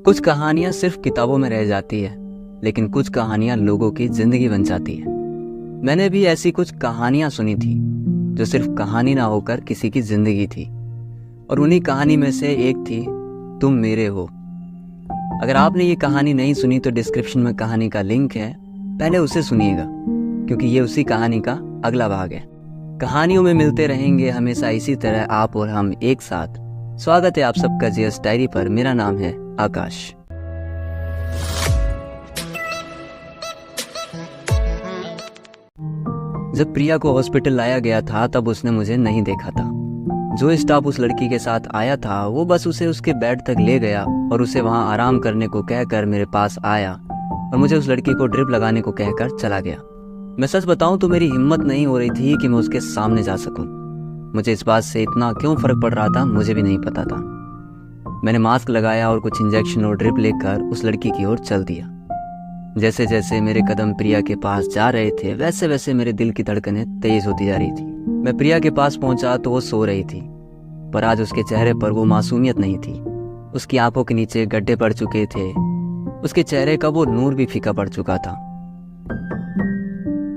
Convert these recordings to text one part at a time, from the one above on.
कुछ कहानियां सिर्फ किताबों में रह जाती है, लेकिन कुछ कहानियां लोगों की जिंदगी बन जाती है। मैंने भी ऐसी कुछ कहानियां सुनी थी जो सिर्फ कहानी ना होकर किसी की जिंदगी थी, और उन्हीं कहानी में से एक थी तुम मेरे हो। अगर आपने ये कहानी नहीं सुनी तो डिस्क्रिप्शन में कहानी का लिंक है, पहले उसे सुनिएगा क्योंकि ये उसी कहानी का अगला भाग है। कहानियों में मिलते रहेंगे हमेशा इसी तरह आप और हम एक साथ। स्वागत है आप सबका जीएस डायरी पर। मेरा नाम है आकाश। जब प्रिया को हॉस्पिटल लाया गया था तब उसने मुझे नहीं देखा था। जो स्टाफ उस लड़की के साथ आया था वो बस उसे उसके बेड तक ले गया और उसे वहां आराम करने को कहकर मेरे पास आया और मुझे उस लड़की को ड्रिप लगाने को कहकर चला गया। मैं सच बताऊं तो मेरी हिम्मत नहीं हो रही थी कि मैं उसके सामने जा सकूं। मुझे इस बात से इतना क्यों फर्क पड़ रहा था मुझे भी नहीं पता था। मैंने मास्क लगाया और कुछ इंजेक्शन और ड्रिप लेकर उस लड़की की ओर चल दिया। जैसे जैसे मेरे कदम प्रिया के पास जा रहे थे वैसे वैसे मेरे दिल की धड़कनें तेज होती जा रही थी। मैं प्रिया के पास पहुंचा तो वो सो रही थी, पर आज उसके चेहरे पर वो मासूमियत नहीं थी। उसकी आंखों के नीचे गड्ढे पड़ चुके थे, उसके चेहरे का वो नूर भी फीका पड़ चुका था।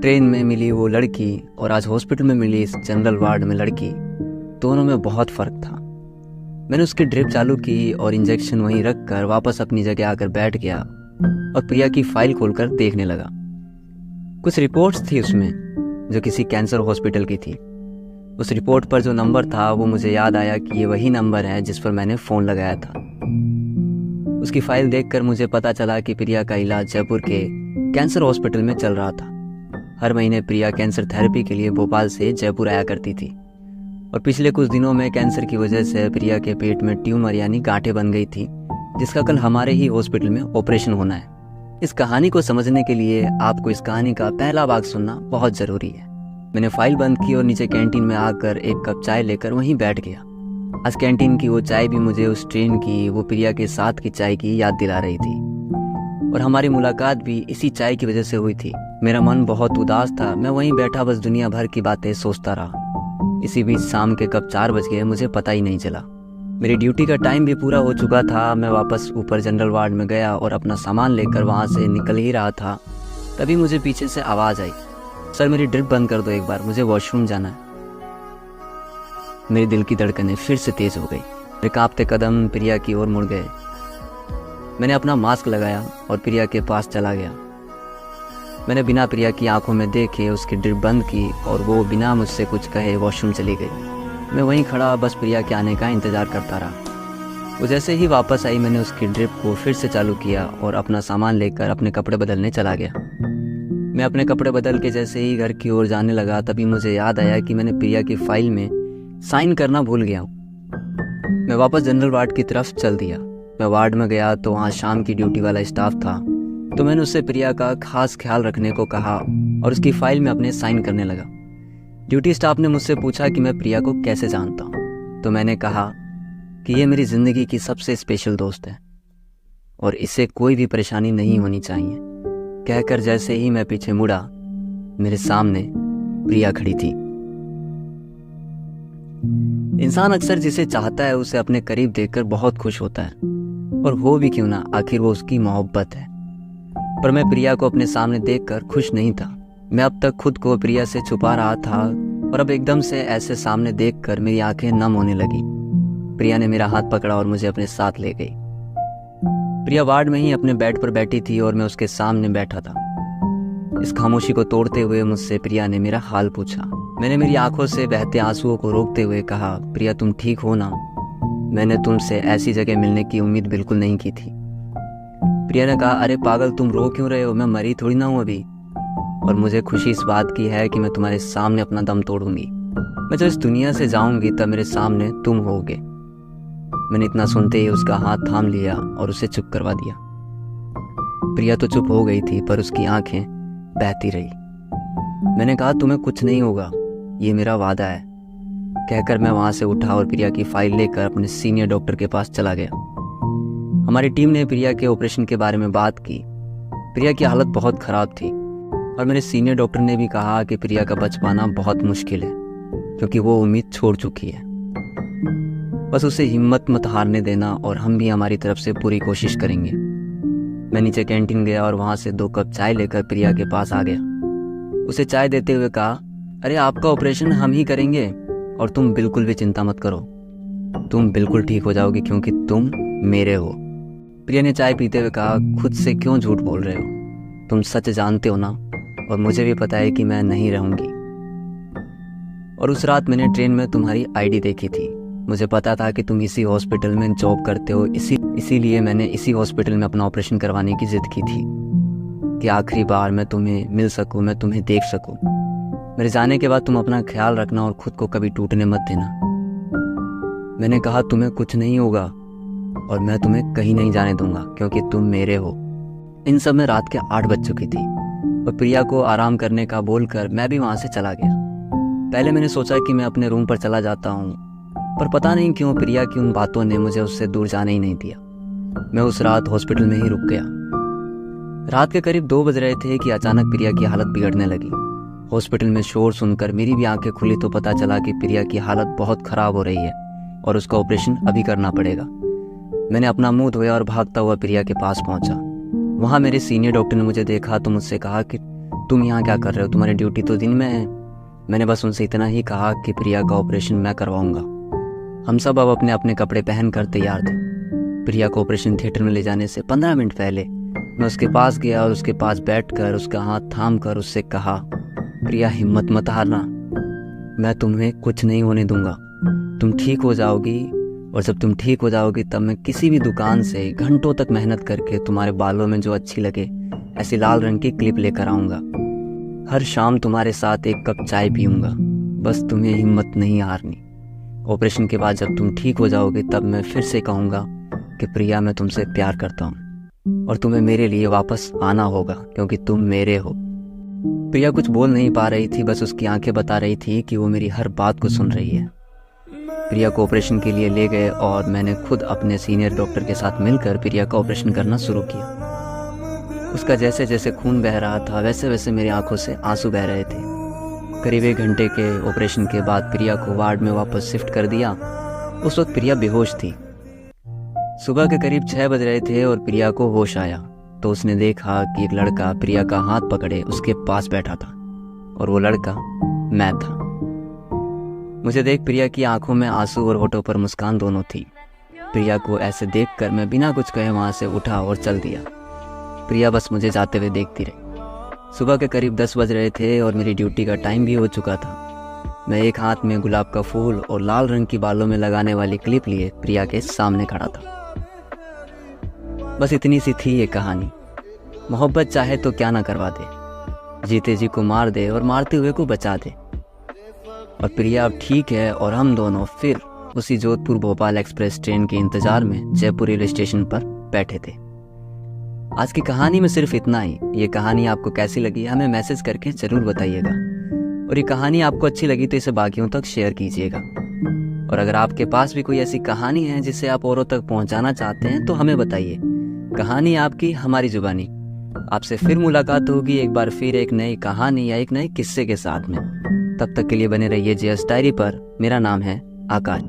ट्रेन में मिली वो लड़की और आज हॉस्पिटल में मिली इस जनरल वार्ड में लड़की, दोनों में बहुत फर्क था। मैंने उसकी ड्रिप चालू की और इंजेक्शन वहीं रखकर वापस अपनी जगह आकर बैठ गया और प्रिया की फाइल खोलकर देखने लगा। कुछ रिपोर्ट्स थी उसमें जो किसी कैंसर हॉस्पिटल की थी। उस रिपोर्ट पर जो नंबर था वो मुझे याद आया कि ये वही नंबर है जिस पर मैंने फ़ोन लगाया था। उसकी फाइल देखकर मुझे पता चला कि प्रिया का इलाज जयपुर के कैंसर हॉस्पिटल में चल रहा था। हर महीने प्रिया कैंसर थेरेपी के लिए भोपाल से जयपुर आया करती थी और पिछले कुछ दिनों में कैंसर की वजह से प्रिया के पेट में ट्यूमर यानी गांठें बन गई थी, जिसका कल हमारे ही हॉस्पिटल में ऑपरेशन होना है। इस कहानी को समझने के लिए आपको इस कहानी का पहला भाग सुनना बहुत ज़रूरी है। मैंने फाइल बंद की और नीचे कैंटीन में आकर एक कप चाय लेकर वहीं बैठ गया। आज कैंटीन की वो चाय भी मुझे उस ट्रेन की वो प्रिया के साथ की चाय की याद दिला रही थी, और हमारी मुलाकात भी इसी चाय की वजह से हुई थी। मेरा मन बहुत उदास था, मैं वहीं बैठा बस दुनिया भर की बातें सोचता रहा। इसी बीच शाम के कब 4 बज गए मुझे पता ही नहीं चला। मेरी ड्यूटी का टाइम भी पूरा हो चुका था। मैं वापस ऊपर जनरल वार्ड में गया और अपना सामान लेकर वहाँ से निकल ही रहा था, तभी मुझे पीछे से आवाज़ आई, सर मेरी ड्रिप बंद कर दो एक बार, मुझे वॉशरूम जाना है। मेरे दिल की धड़कनें फिर से तेज हो गई। मेरे कांपते कदम प्रिया की ओर मुड़ गए। मैंने अपना मास्क लगाया और प्रिया के पास चला गया। मैंने बिना प्रिया की आंखों में देखे उसकी ड्रिप बंद की और वो बिना मुझसे कुछ कहे वॉशरूम चली गई। मैं वहीं खड़ा बस प्रिया के आने का इंतज़ार करता रहा। वो जैसे ही वापस आई मैंने उसकी ड्रिप को फिर से चालू किया और अपना सामान लेकर अपने कपड़े बदलने चला गया। मैं अपने कपड़े बदल के जैसे ही घर की ओर जाने लगा तभी मुझे याद आया कि मैंने प्रिया की फाइल में साइन करना भूल गया हूँ। मैं वापस जनरल वार्ड की तरफ चल दिया। मैं वार्ड में गया तो वहाँ शाम की ड्यूटी वाला स्टाफ था, तो मैंने उससे प्रिया का खास ख्याल रखने को कहा और उसकी फाइल में अपने साइन करने लगा। ड्यूटी स्टाफ ने मुझसे पूछा कि मैं प्रिया को कैसे जानता हूँ, तो मैंने कहा कि ये मेरी ज़िंदगी की सबसे स्पेशल दोस्त है और इससे कोई भी परेशानी नहीं होनी चाहिए। कहकर जैसे ही मैं पीछे मुड़ा मेरे सामने प्रिया खड़ी थी। इंसान अक्सर जिसे चाहता है उसे अपने करीब देखकर बहुत खुश होता है, और हो भी क्यों ना, आखिर वो उसकी मोहब्बत है। पर मैं प्रिया को अपने सामने देखकर खुश नहीं था। मैं अब तक खुद को प्रिया से छुपा रहा था और अब एकदम से ऐसे सामने देखकर मेरी आंखें नम होने लगी। प्रिया ने मेरा हाथ पकड़ा और मुझे अपने साथ ले गई। प्रिया वार्ड में ही अपने बेड पर बैठी थी और मैं उसके सामने बैठा था। इस खामोशी को तोड़ते हुए मुझसे प्रिया ने मेरा हाल पूछा। मैंने मेरी आंखों से बहते आंसुओं को रोकते हुए कहा, प्रिया तुम ठीक हो ना? मैंने तुमसे ऐसी जगह मिलने की उम्मीद बिल्कुल नहीं की थी। प्रिया ने कहा, अरे पागल तुम रो क्यों रहे हो? मैं मरी थोड़ी ना हूँ अभी, और मुझे खुशी इस बात की है कि मैं तुम्हारे सामने अपना दम तोड़ूंगी। मैं जब इस दुनिया से जाऊंगी तब मेरे सामने तुम होगे। मैंने इतना सुनते ही उसका हाथ थाम लिया और उसे चुप करवा दिया। प्रिया तो चुप हो गई थी पर उसकी आंखें बहती रही। मैंने कहा, तुम्हें कुछ नहीं होगा, ये मेरा वादा है। कहकर मैं वहाँ से उठा और प्रिया की फाइल लेकर अपने सीनियर डॉक्टर के पास चला गया। हमारी टीम ने प्रिया के ऑपरेशन के बारे में बात की। प्रिया की हालत बहुत ख़राब थी और मेरे सीनियर डॉक्टर ने भी कहा कि प्रिया का बच पाना बहुत मुश्किल है क्योंकि वो उम्मीद छोड़ चुकी है। बस उसे हिम्मत मत हारने देना और हम भी हमारी तरफ से पूरी कोशिश करेंगे। मैं नीचे कैंटीन गया और वहाँ से 2 कप चाय लेकर प्रिया के पास आ गया। उसे चाय देते हुए कहा, अरे आपका ऑपरेशन हम ही करेंगे और तुम बिल्कुल भी चिंता मत करो, तुम बिल्कुल ठीक हो जाओगी क्योंकि तुम मेरे हो। प्रिया ने चाय पीते हुए कहा, खुद से क्यों झूठ बोल रहे हो, तुम सच जानते हो ना, और मुझे भी पता है कि मैं नहीं रहूंगी। और उस रात मैंने ट्रेन में तुम्हारी आईडी देखी थी, मुझे पता था कि तुम इसी हॉस्पिटल में जॉब करते हो, इसीलिए मैंने इसी हॉस्पिटल में अपना ऑपरेशन करवाने की जिद की थी कि आखिरी बार मैं तुम्हें मिल सकूं, मैं तुम्हें देख सकूं। मेरे जाने के बाद तुम अपना ख्याल रखना और खुद को कभी टूटने मत देना। मैंने कहा तुम्हें कुछ नहीं होगा और मैं तुम्हें कहीं नहीं जाने दूंगा क्योंकि तुम मेरे हो। इन सब में रात के 8 बज चुकी थी और प्रिया को आराम करने का बोलकर मैं भी वहाँ से चला गया। पहले मैंने सोचा कि मैं अपने रूम पर चला जाता हूँ, पर पता नहीं क्यों प्रिया की उन बातों ने मुझे उससे दूर जाने ही नहीं दिया। मैं उस रात हॉस्पिटल में ही रुक गया। रात के करीब 2 बज रहे थे कि अचानक प्रिया की हालत बिगड़ने लगी। हॉस्पिटल में शोर सुनकर मेरी भी आंखें खुली तो पता चला कि प्रिया की हालत बहुत खराब हो रही है और उसका ऑपरेशन अभी करना पड़ेगा। मैंने अपना मुंह धोया और भागता हुआ प्रिया के पास पहुंचा। वहाँ मेरे सीनियर डॉक्टर ने मुझे देखा तो मुझसे कहा कि तुम यहाँ क्या कर रहे हो, तुम्हारी ड्यूटी तो दिन में है। मैंने बस उनसे इतना ही कहा कि प्रिया का ऑपरेशन मैं करवाऊंगा। हम सब अब अपने अपने कपड़े पहन कर तैयार थे। प्रिया को ऑपरेशन थिएटर में ले जाने से 15 मिनट पहले मैं उसके पास गया और उसके पास बैठकर उसका हाथ थाम कर उससे कहा, प्रिया हिम्मत मत हारना, मैं तुम्हें कुछ नहीं होने दूंगा, तुम ठीक हो जाओगी और जब तुम ठीक हो जाओगी तब मैं किसी भी दुकान से घंटों तक मेहनत करके तुम्हारे बालों में जो अच्छी लगे ऐसी लाल रंग की क्लिप लेकर आऊँगा। हर शाम तुम्हारे साथ 1 कप चाय पीऊँगा, बस तुम्हें हिम्मत नहीं हारनी। ऑपरेशन के बाद जब तुम ठीक हो जाओगे तब मैं फिर से कहूँगा कि प्रिया मैं तुमसे प्यार करता हूँ और तुम्हें मेरे लिए वापस आना होगा क्योंकि तुम मेरे हो। प्रिया कुछ बोल नहीं पा रही थी, बस उसकी आंखें बता रही थी कि वो मेरी हर बात को सुन रही है। प्रिया को ऑपरेशन के लिए ले गए और मैंने खुद अपने सीनियर डॉक्टर के साथ मिलकर प्रिया का ऑपरेशन करना शुरू किया। उसका जैसे जैसे खून बह रहा था वैसे वैसे मेरी आंखों से आंसू बह रहे थे। करीब 1 घंटे के ऑपरेशन के बाद प्रिया को वार्ड में वापस शिफ्ट कर दिया। उस वक्त प्रिया बेहोश थी। सुबह के करीब 6 बज रहे थे और प्रिया को होश आया तो उसने देखा कि एक लड़का प्रिया का हाथ पकड़े उसके पास बैठा था और वो लड़का मैं था। मुझे देख प्रिया की आंखों में आंसू और होठों पर मुस्कान दोनों थी। प्रिया को ऐसे देखकर मैं बिना कुछ कहे वहां से उठा और चल दिया। प्रिया बस मुझे जाते हुए देखती रही। सुबह के करीब 10 बज रहे थे और मेरी ड्यूटी का टाइम भी हो चुका था। मैं एक हाथ में गुलाब का फूल और लाल रंग की बालों में लगाने वाली क्लिप लिए प्रिया के सामने खड़ा था। बस इतनी सी थी ये कहानी। मोहब्बत चाहे तो क्या ना करवा दे, जीते जी को मार दे और मारते हुए को बचा दे। और प्रिया अब ठीक है और हम दोनों फिर उसी जोधपुर भोपाल एक्सप्रेस ट्रेन के इंतजार में जयपुर रेलवे स्टेशन पर बैठे थे। आज की कहानी में सिर्फ इतना ही। ये कहानी आपको कैसी लगी हमें मैसेज करके जरूर बताइएगा और ये कहानी आपको अच्छी लगी तो इसे बाकियों तक शेयर कीजिएगा। और अगर आपके पास भी कोई ऐसी कहानी है जिसे आप औरों तक पहुंचाना चाहते हैं तो हमें बताइए। कहानी आपकी हमारी जुबानी। आपसे फिर मुलाकात होगी एक बार फिर एक नई कहानी या एक नए किस्से के साथ में। तब तक के लिए बने रहिए जेएस डायरी पर। मेरा नाम है आकाश।